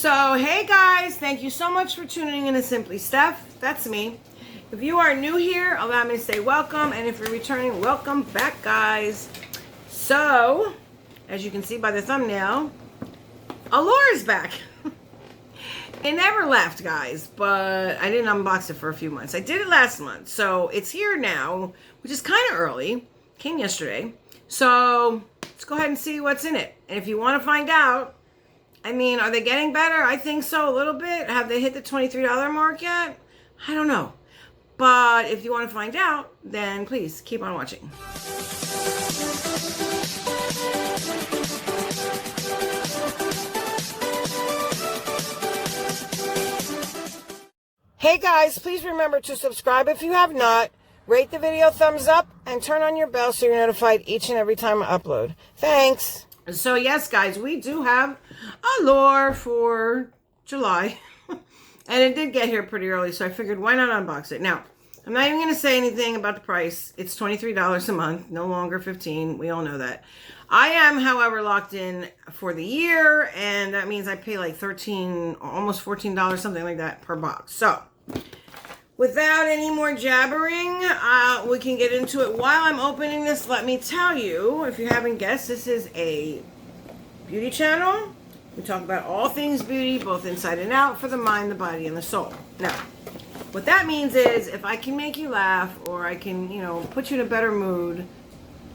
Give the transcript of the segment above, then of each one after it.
So, hey guys, thank you so much for tuning in to Simply Steph. That's me. If you are new here, allow me to say welcome, and if you're returning, welcome back, guys. So, as you can see by the thumbnail, Allure is back. It never left, guys, but I didn't unbox it for a few months. I did it last month, so it's here now, which is kind of early. Came yesterday. So, let's go ahead and see what's in it. And if you want to find out, I mean, are they getting better? I think so, a little bit. Have they hit the $23 mark yet? I don't know. But if you want to find out, then please keep on watching. Hey guys, please remember to subscribe if you have not. Rate the video thumbs up and turn on your bell so you're notified each and every time I upload. Thanks. So yes, guys, we do have Allure for July. And it did get here pretty early, so I figured why not unbox it. Now, I'm not even going to say anything about the price. It's $23 a month, no longer $15. We all know that. I am, however, locked in for the year, and that means I pay like $13, almost $14, something like that per box. So, without any more jabbering, we can get into it. While I'm opening this, let me tell you, if you haven't guessed, this is a beauty channel. We talk about all things beauty, both inside and out, for the mind, the body, and the soul. Now, what that means is, if I can make you laugh, or I can, put you in a better mood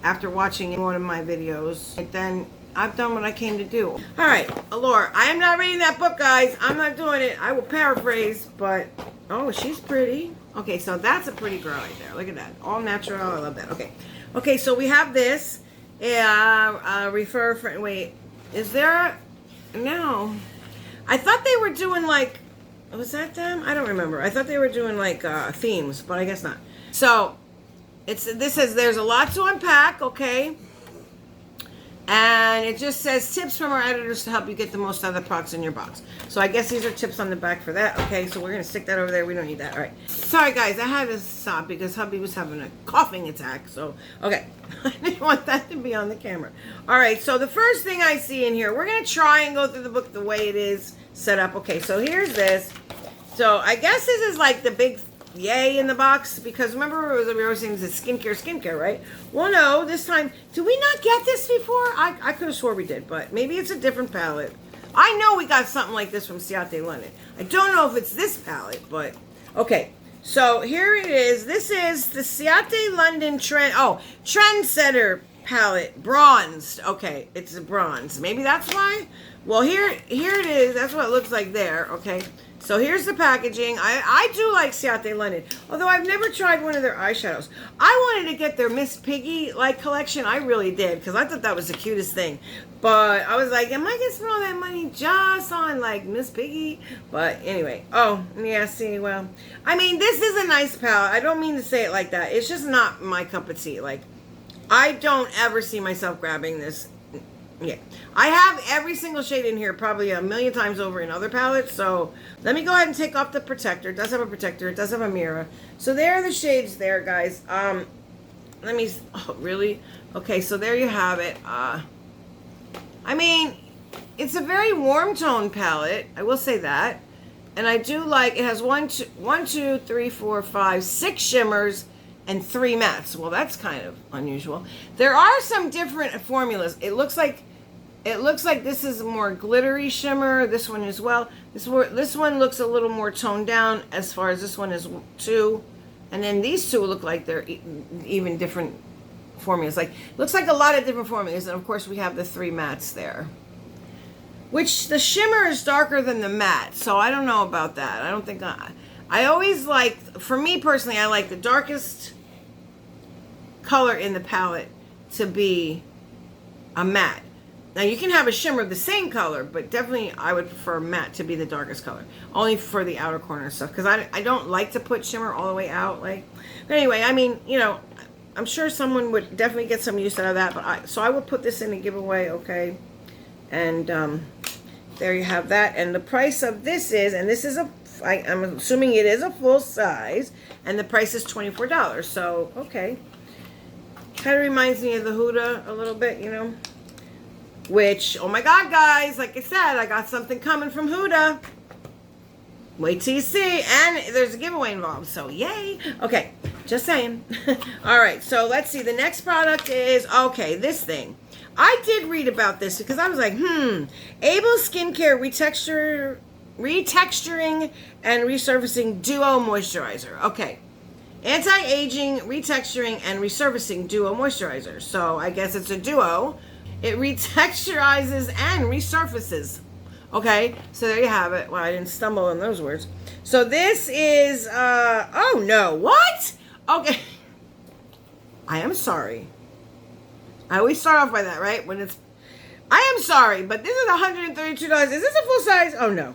after watching one of my videos, then I've done what I came to do. All right, Allure, I am not reading that book, guys. I'm not doing it. I will paraphrase, but, oh, she's pretty. Okay, so that's a pretty girl right there. Look at that. All natural. I love that. Okay. Okay, so we have this. Refer for, wait, is there no. I thought they were doing like, was that them? I don't remember. I thought they were doing like themes, but I guess not. So, this says there's a lot to unpack, okay? And it just says tips from our editors to help you get the most out of the products in your box. So I guess these are tips on the back for that. Okay, so we're going to stick that over there. We don't need that. All right. Sorry, guys. I had to stop because hubby was having a coughing attack. So, okay. I didn't want that to be on the camera. All right, so the first thing I see in here, we're going to try and go through the book the way it is set up. Okay, so here's this. So I guess this is like the big yay in the box, because remember we were always saying it's skincare, right? Well, no, this time, did we not get this before? I could have swore we did, but maybe it's a different palette. I know we got something like this from Ciate London. I don't know if it's this palette, but okay. So here it is. This is the Ciate London Trendsetter palette, bronzed. Okay, it's a bronze. Maybe that's why. Well, here it is. That's what it looks like there. Okay. So here's the packaging. I do like Ciate London, although I've never tried one of their eyeshadows. I wanted to get their Miss Piggy collection. I really did, because I thought that was the cutest thing. But I was like, am I going to spend all that money just on like Miss Piggy? But anyway, oh yeah, see, well, I mean, this is a nice palette. I don't mean to say it like that. It's just not my cup of tea. Like, I don't ever see myself grabbing this. Yeah, I have every single shade in here probably a million times over in other palettes. So let me go ahead and take off the protector. It does have a protector. It does have a mirror. So there are the shades there, guys. Let me, oh, really? Okay, so there you have it. I mean, it's a very warm tone palette. I will say that. And I do like, it has 6 shimmers and 3 mattes. Well, that's kind of unusual. There are some different formulas. It looks like this is a more glittery shimmer. This one as well. This one looks a little more toned down as far as this one is too. And then these two look like they're even different formulas. Like, looks like a lot of different formulas. And of course we have the 3 mattes there. Which the shimmer is darker than the matte. So I don't know about that. I don't think I always like, for me personally, I like the darkest color in the palette to be a matte. Now you can have a shimmer of the same color, but definitely I would prefer matte to be the darkest color, only for the outer corner stuff, because I don't like to put shimmer all the way out. Like, but anyway, I mean, I'm sure someone would definitely get some use out of that. But so I will put this in a giveaway, okay? And there you have that. And the price of this is, and this is I'm assuming it is a full size, and the price is $24. So okay. Kind of reminds me of the Huda a little bit, which, oh my God, guys, like I said, I got something coming from Huda. Wait till you see. And there's a giveaway involved, so yay. Okay, just saying. All right, so let's see. The next product is, okay, this thing. I did read about this because I was like, Able Skincare Retexturing and Resurfacing Duo Moisturizer. Okay. Anti-aging, retexturing, and resurfacing duo moisturizer. So I guess it's a duo. It retexturizes and resurfaces. Okay, so there you have it. Well, I didn't stumble on those words. So this is, oh no, what? Okay. I am sorry. I always start off by that, right? When it's, I am sorry, but this is $132. Is this a full size? Oh no.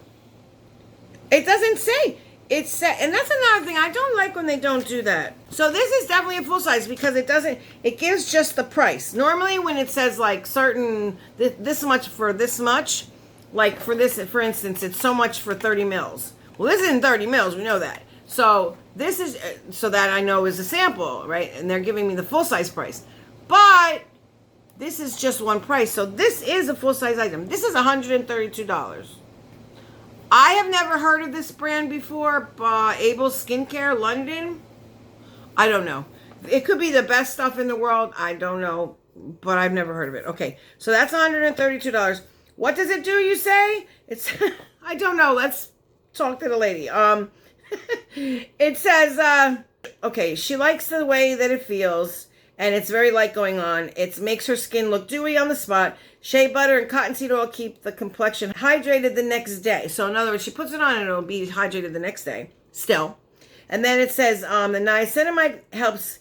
It doesn't say. It's set, and that's another thing. I don't like when they don't do that. So this is definitely a full size because it doesn't, it gives just the price. Normally when it says like certain, this much for this much, like for this, for instance, it's so much for 30 mils. Well, this isn't 30 mils, we know that. So this is, so that I know is a sample, right? And they're giving me the full size price. But this is just one price. So this is a full size item. This is $132. I have never heard of this brand before, but Able Skincare London. I don't know. It could be the best stuff in the world. I don't know, but I've never heard of it. Okay, so that's $132. What does it do, you say? It's, I don't know. Let's talk to the lady. It says, okay, she likes the way that it feels, and it's very light going on. It makes her skin look dewy on the spot. Shea butter and cottonseed oil keep the complexion hydrated the next day. So in other words, she puts it on and it'll be hydrated the next day still. And then it says, the niacinamide helps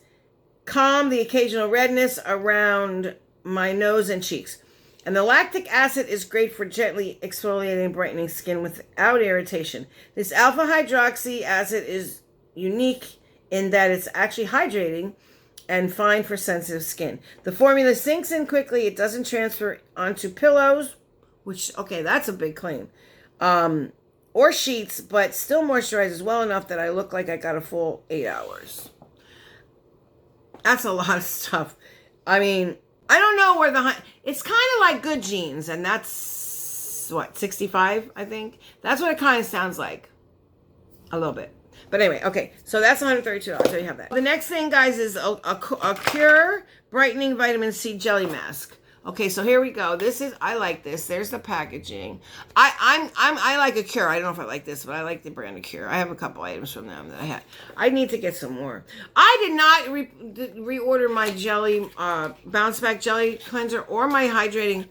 calm the occasional redness around my nose and cheeks. And the lactic acid is great for gently exfoliating and brightening skin without irritation. This alpha hydroxy acid is unique in that it's actually hydrating and fine for sensitive skin. The formula sinks in quickly. It doesn't transfer onto pillows, which, okay, that's a big claim, or sheets, but still moisturizes well enough that I look like I got a full 8 hours. That's a lot of stuff. I mean, I don't know where it's kind of like Good Jeans, and that's, what, 65, I think? That's what it kind of sounds like. A little bit. But anyway, okay, so that's $132, so you have that. The next thing, guys, is a Cure Brightening Vitamin C Jelly Mask. Okay, so here we go. This is, I like this. There's the packaging. I like a Cure. I don't know if I like this, but I like the brand of Cure. I have a couple items from them that I had. I need to get some more. I did not reorder my jelly, Bounce Back Jelly Cleanser or my hydrating,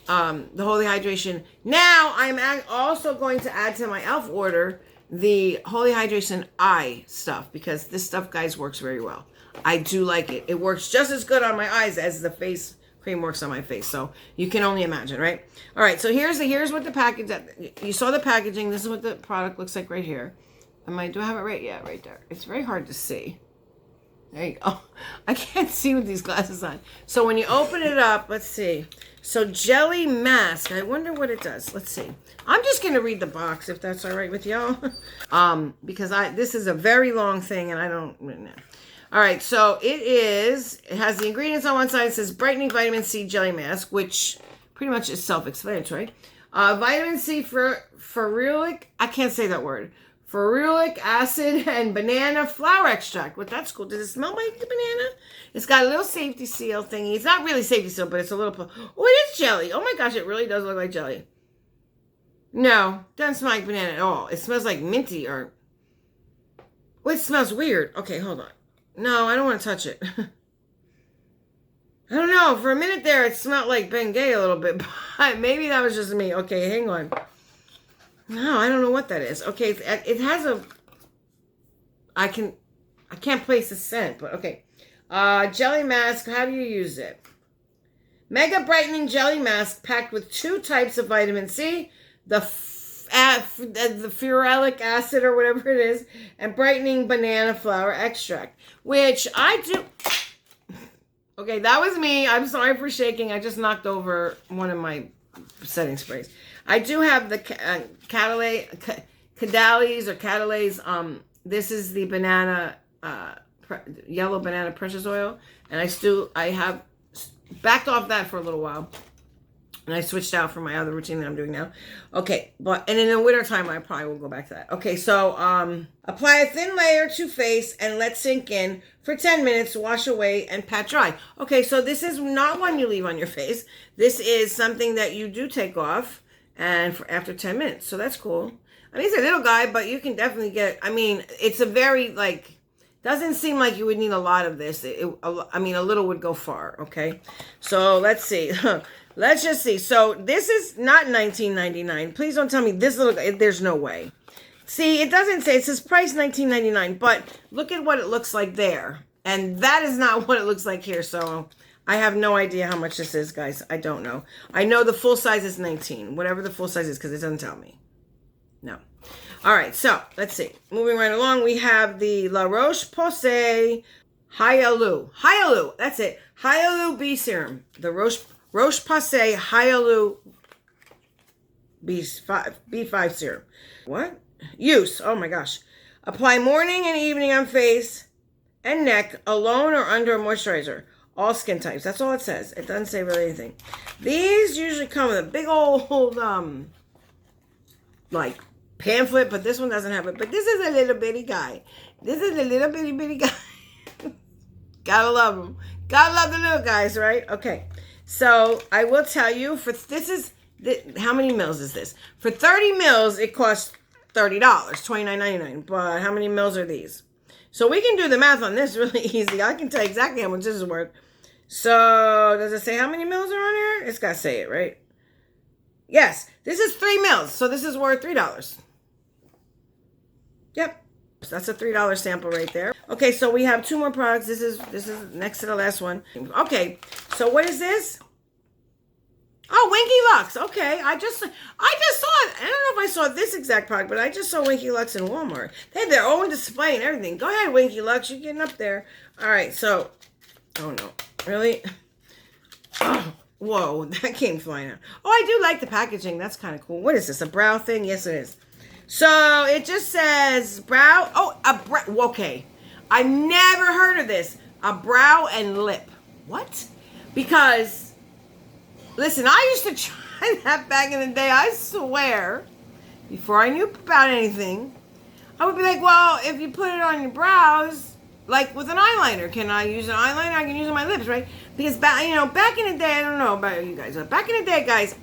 the Holy Hydration. Now, I'm also going to add to my e.l.f. order the Holy Hydration eye stuff, because this stuff, guys, works very well. I do like it. It works just as good on my eyes as the face cream works on my face. So you can only imagine, right? All right, so here's what the package, you saw the packaging. This is what the product looks like right here. Do I have it right? Yeah, right there. It's very hard to see. There you go. I can't see with these glasses on. So when you open it up, let's see. So jelly mask. I wonder what it does. Let's see. I'm just going to read the box if that's all right with y'all. Because this is a very long thing and I don't know. All right, so it has the ingredients on one side. It says Brightening Vitamin C Jelly Mask, which pretty much is self-explanatory. Vitamin C for ferulic, I can't say that word. Ferulic acid and banana flower extract. Well, that's cool. Does it smell like the banana? It's got a little safety seal thingy. It's not really safety seal, but it's a little... Oh, it is jelly. Oh my gosh, it really does look like jelly. No, doesn't smell like banana at all. It smells like minty or... Well, it smells weird. Okay, hold on. No, I don't want to touch it. I don't know. For a minute there, it smelled like Bengay a little bit. But maybe that was just me. Okay, hang on. No, I don't know what that is. Okay, it has a... I can't place a scent, but okay. Jelly mask, how do you use it? Mega Brightening Jelly Mask packed with 2 types of vitamin C, the ferulic acid or whatever it is, and brightening banana flower extract, which I do... Okay, that was me. I'm sorry for shaking. I just knocked over one of my setting sprays. I do have the Catalase. This is the banana, yellow banana precious oil. And I have backed off that for a little while. And I switched out from my other routine that I'm doing now. Okay, and in the wintertime, I probably will go back to that. Okay, so apply a thin layer to face and let sink in for 10 minutes, wash away, and pat dry. Okay, so this is not one you leave on your face. This is something that you do take off and after 10 minutes. So that's cool. I mean, it's a little guy, but you can definitely get, I mean, it's a very, like, doesn't seem like you would need a lot of this. I mean, a little would go far, okay? So let's see. Let's just see. So this is not $19.99. Please don't tell me this little, there's no way. See, it doesn't say, it says price $19.99, but look at what it looks like there. And that is not what it looks like here. So I have no idea how much this is, guys. I don't know. I know the full size is 19, whatever the full size is, because it doesn't tell me. No. All right, so let's see. Moving right along, we have the La Roche-Posay Hyaluronic. That's it. Hyaluronic B serum. The Roche-Posay Hyaluronic B5 serum. What? Use. Oh my gosh. Apply morning and evening on face and neck alone or under a moisturizer. All skin types. That's all it says. It doesn't say really anything. These usually come with a big old like pamphlet, but this one doesn't have it. But this is a little bitty guy. This is a little bitty guy. Gotta love them. Gotta love the little guys, right? Okay. So I will tell you, how many mils is this? For 30 mils, it costs $30, $29.99. But how many mils are these? So we can do the math on this really easy. I can tell you exactly how much this is worth. So does it say how many mils are on here? It's got to say it, right? Yes, this is 3 mils. So this is worth $3. Yep. So that's a $3 sample right there. Okay, so we have 2 more products. This is next to the last one. Okay, so what is this? Oh, Winky Lux. Okay, I just saw it. I don't know if I saw this exact product, but I just saw Winky Lux in Walmart. They have their own display and everything. Go ahead, Winky Lux. You're getting up there. All right, so, oh no, really? Oh, whoa, that came flying out. Oh, I do like the packaging. That's kind of cool. What is this? A brow thing? Yes, it is. So it just says brow. Oh, okay. I never heard of this. A brow and lip. What? Because, listen, I used to try that back in the day. I swear, before I knew about anything, I would be like, well, if you put it on your brows, like with an eyeliner, can I use an eyeliner? I can use it on my lips, right? Because back in the day, I don't know about you guys, but back in the day, guys,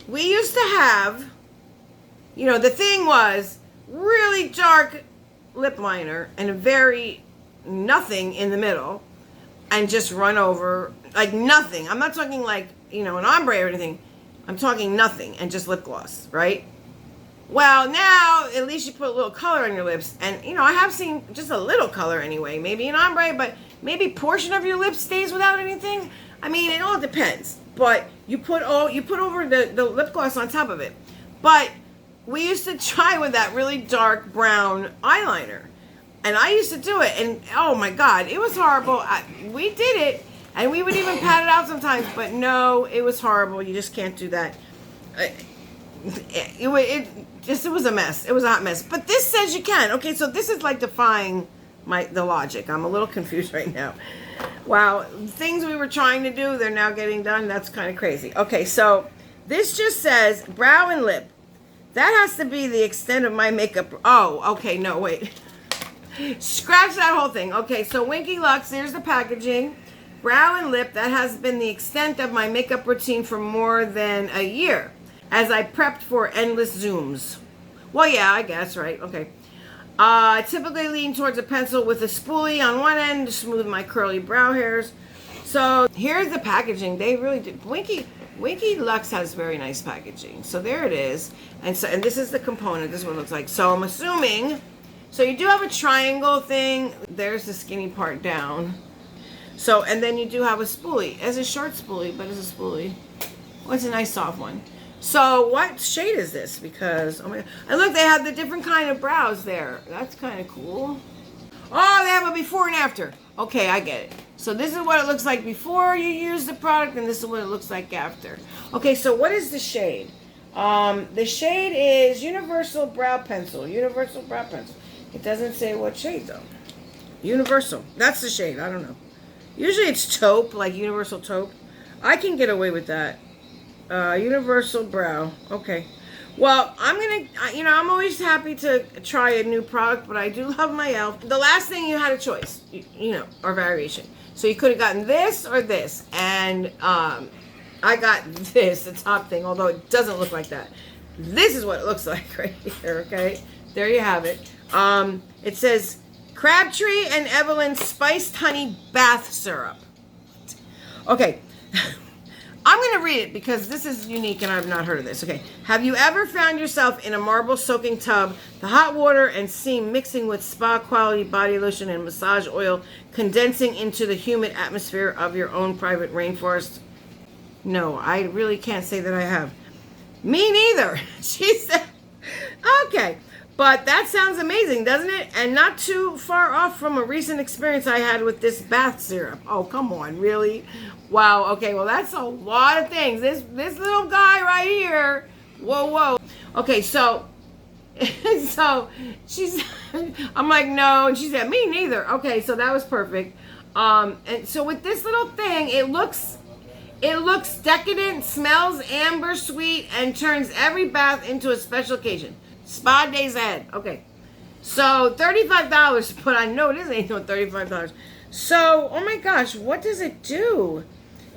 we used to have, the thing was really dark lip liner and a very nothing in the middle and just run over, like nothing. I'm not talking like, an ombre or anything. I'm talking nothing and just lip gloss, right? Well, now, at least you put a little color on your lips. And, I have seen just a little color anyway. Maybe an ombre, but maybe portion of your lips stays without anything. I mean, it all depends. But you put over the lip gloss on top of it. But we used to try with that really dark brown eyeliner. And I used to do it. And, oh, my God, it was horrible. We did it. And we would even pat it out sometimes. But, no, it was horrible. You just can't do that. It was a mess. It was a hot mess. But this says you can. Okay, so this is like defying the logic. I'm a little confused right now. Wow, things we were trying to do, they're now getting done. That's kind of crazy. Okay, so this just says brow and lip. That has to be the extent of my makeup. Oh, okay, no, wait. Scratch that whole thing. Okay, so Winky Lux, there's the packaging. Brow and lip, that has been the extent of my makeup routine for more than a year, as I prepped for endless Zooms. Well, yeah, I guess, right? Okay. I typically lean towards a pencil with a spoolie on one end to smooth my curly brow hairs. So here's the packaging. They really do. Winky Lux has very nice packaging. So there it is. And this is the component. This is what it looks like. So I'm assuming, so you do have a triangle thing. There's the skinny part down. So, and then you do have a spoolie. It's a short spoolie, but it's a spoolie. Oh, it's a nice soft one. So what shade is this? Because, oh my God. And look, they have the different kind of brows there. That's kind of cool. Oh, they have a before and after. Okay, I get it. So this is what it looks like before you use the product, and this is what it looks like after. Okay, so what is the shade? The shade is Universal Brow Pencil. Universal Brow Pencil. It doesn't say what shade, though. Universal. That's the shade. I don't know. Usually it's taupe, like Universal Taupe. I can get away with that. Universal Brow. Okay. Well, I'm going to, I'm always happy to try a new product, but I do love my e.l.f. The last thing you had a choice, or variation. So you could have gotten this or this. And I got this, the top thing, although it doesn't look like that. This is what it looks like right here, okay? There you have it. It says Crabtree and Evelyn Spiced Honey Bath Syrup. Okay. I'm going to read it because this is unique and I've not heard of this. Okay. Have you ever found yourself in a marble soaking tub, the hot water and steam mixing with spa quality body lotion and massage oil condensing into the humid atmosphere of your own private rainforest? No, I really can't say that I have. Me neither. She said, okay. But that sounds amazing, doesn't it? And not too far off from a recent experience I had with this bath syrup. Oh, come on, really? Wow, okay, well, that's a lot of things. This little guy right here, whoa. Okay, so she's, I'm like, no, and she said, me neither. Okay, so that was perfect. And so with this little thing, it looks decadent, smells amber sweet, and turns every bath into a special occasion. Spa days ahead. Okay. So $35, but I know this ain't no $35. So, oh my gosh, what does it do?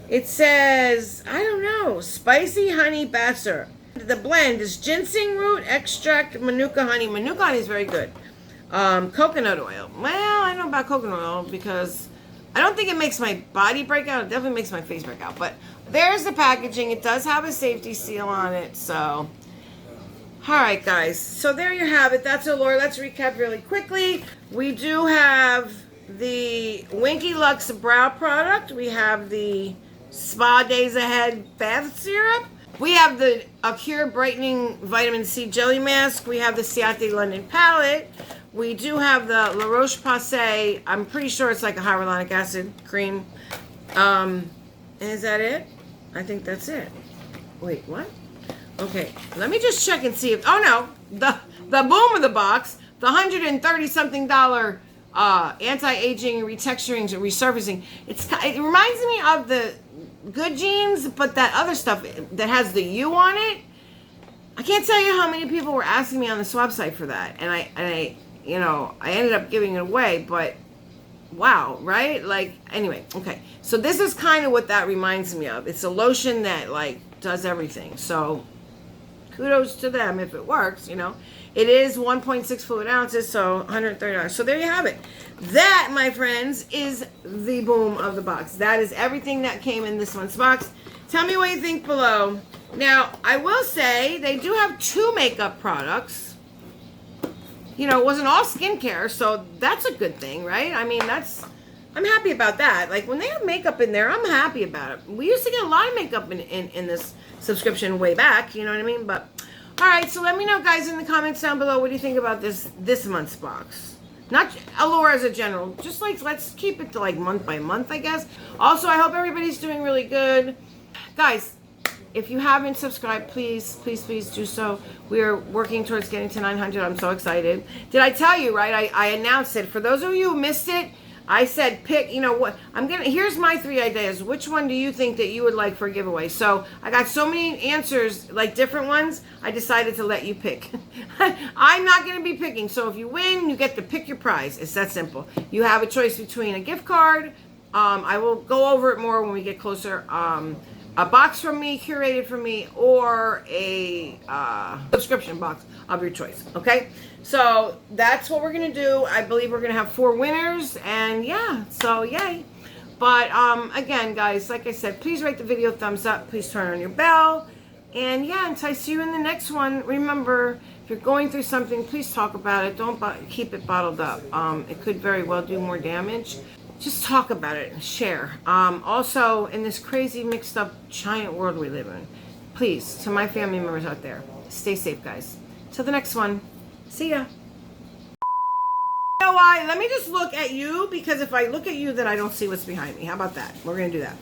It says, I don't know, spicy honey bath syrup. The blend is ginseng root extract, manuka honey. Manuka honey is very good. Coconut oil. Well, I don't know about coconut oil because I don't think it makes my body break out. It definitely makes my face break out. But there's the packaging. It does have a safety seal on it, so... Alright guys, so there you have it. That's Allure. Let's recap really quickly. We do have the Winky Lux brow product. We have the Spa Days Ahead bath syrup. We have the Allure Brightening Vitamin C Jelly Mask. We have the Ciate London palette. We do have the La Roche-Posay. I'm pretty sure it's like a hyaluronic acid cream. And is that it? I think that's it. Wait, what? Okay, let me just check and see if... Oh, no. The boom of the box, the $130-something anti-aging, retexturing, resurfacing. It reminds me of the Good Genes, but that other stuff that has the U on it. I can't tell you how many people were asking me on the swap site for that. And I ended up giving it away, but... Wow, right? Like, anyway, okay. So this is kind of what that reminds me of. It's a lotion that, like, does everything. So... kudos to them if it works, It is 1.6 fluid ounces, so $130. So there you have it. That, my friends, is the boom of the box. That is everything that came in this month's box. Tell me what you think below. Now, I will say they do have 2 makeup products. It wasn't all skincare, so that's a good thing, right? I mean, I'm happy about that. Like, when they have makeup in there, I'm happy about it. We used to get a lot of makeup in this subscription way back, you know what I mean? But, all right, so let me know, guys, in the comments down below, what do you think about this month's box? Not Allure as a general. Just, like, let's keep it to, like, month by month, I guess. Also, I hope everybody's doing really good. Guys, if you haven't subscribed, please do so. We are working towards getting to 900. I'm so excited. Did I tell you, right? I announced it. For those of you who missed it, I said pick, what, here's my 3 ideas. Which one do you think that you would like for a giveaway? So I got so many answers, like different ones, I decided to let you pick. I'm not going to be picking. So if you win, you get to pick your prize. It's that simple. You have a choice between a gift card. I will go over it more when we get closer. A box from me, curated from me, or a subscription box of your choice. Okay? So that's what we're going to do. I believe we're going to have 4 winners. And yeah, so yay. But again, guys, like I said, please rate the video thumbs up. Please turn on your bell. And yeah, until I see you in the next one, remember, if you're going through something, please talk about it. Don't keep it bottled up. It could very well do more damage. Just talk about it and share. Also, in this crazy, mixed up, giant world we live in, please, to my family members out there, stay safe, guys. Till the next one. See ya. You know why? Let me just look at you, because if I look at you, then I don't see what's behind me. How about that? We're going to do that.